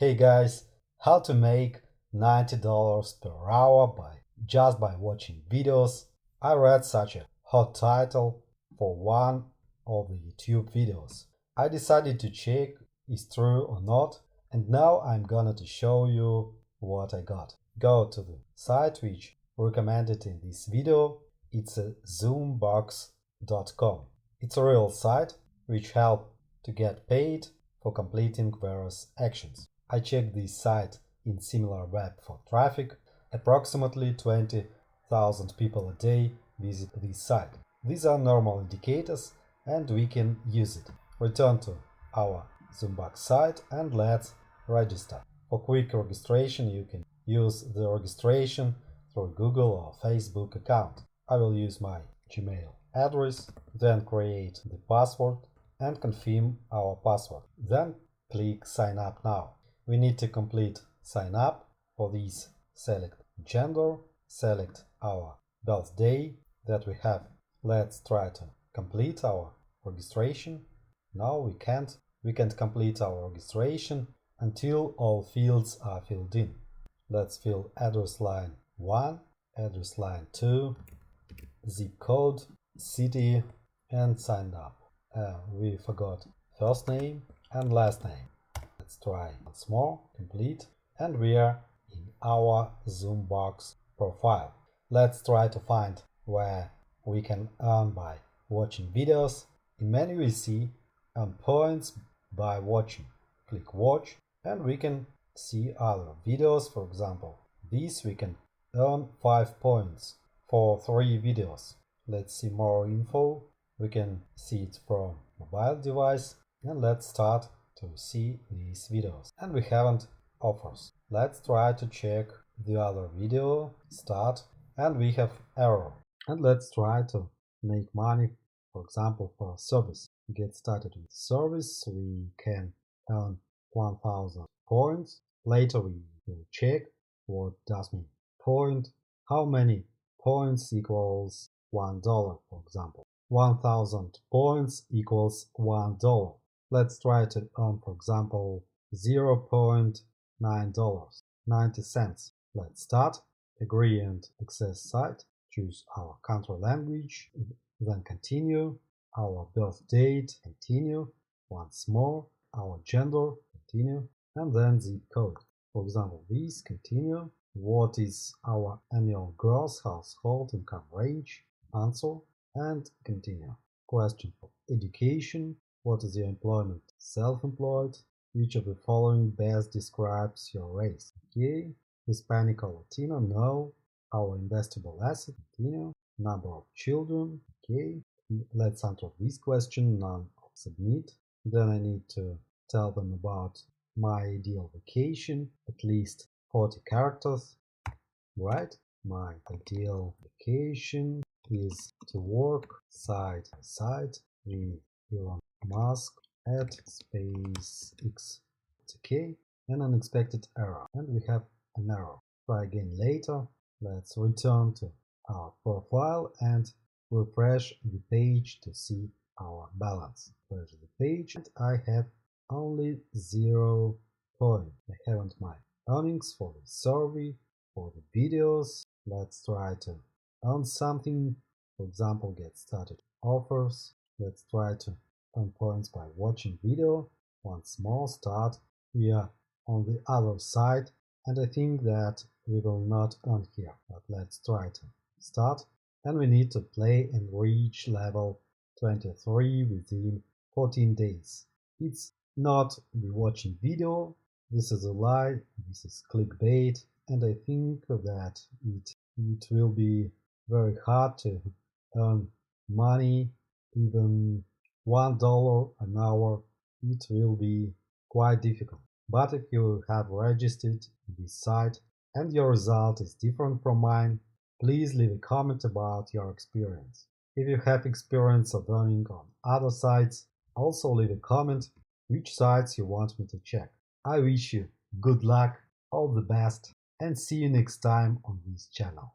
Hey guys, how to make $90 per hour just by watching videos. I read such a hot title for one of the YouTube videos. I decided to check is true or not, and now I'm gonna to show you what I got. Go to the site which recommended in this video. It's a zoombox.com. It's a real site which help to get paid for completing various actions. I checked this site in SimilarWeb for traffic. Approximately 20,000 people a day visit this site. These are normal indicators and we can use it. Return to our Zoombox site and let's register. For quick registration you can use the registration through Google or Facebook account. I will use my Gmail address, then create the password and confirm our password. Then click Sign Up Now. We need to complete Sign Up. For this, select Gender, select our birthday that we have. Let's try to complete our registration. No, we can't. We can't complete our registration until all fields are filled in. Let's fill address line 1, address line 2, zip code, city, and sign up. We forgot first name and last name. Let's try once more, complete, and we are in our Zoombox profile. Let's try to find where we can earn by watching videos. In menu we see earn points by watching. Click watch and we can see other videos. For example, this we can earn 5 points for 3 videos. Let's see more info. We can see it from mobile device and let's start to see these videos. And we haven't offers. Let's try to check the other video, start, and we have error. And let's try to make money, for example, for a service. Get started with service, we can earn 1000 points. Later we will check what does mean point, how many points equals $1, for example. 1000 points equals $1. Let's try to earn, for example, $0.990. Let's start, agree and access site, choose our country language, then continue, our birth date, continue, once more, our gender, continue, and then zip code. For example, this, continue, what is our annual gross household income range, answer, and continue. Question for education. What is your employment? Self-employed. Which of the following best describes your race? Okay. Hispanic or Latino? No. Our investable asset? Continue. Number of children? Okay. Let's answer this question. None. Submit. Then I need to tell them about my ideal vacation. At least 40 characters. Right? My ideal vacation is to work side by side with Elon Musk at SpaceX. It's okay. An unexpected error. And we have an error. Try again later. Let's return to our profile and refresh the page to see our balance. Refresh the page and I have only 0 point. I haven't my earnings for the survey, for the videos. Let's try to earn something. For example, get started offers. Let's try to earn points by watching video. Once more, start. We are on the other side and I think that we will not earn here, but let's try to start. And we need to play and reach level 23 within 14 days. It's not the watching video. This is a lie. This is clickbait. And I think that it will be very hard to earn money, even $1 an hour. It will be quite difficult. But if you have registered this site and your result is different from mine, please leave a comment about your experience. If you have experience of earning on other sites, also leave a comment which sites you want me to check. I wish you good luck, all the best, and see you next time on this channel.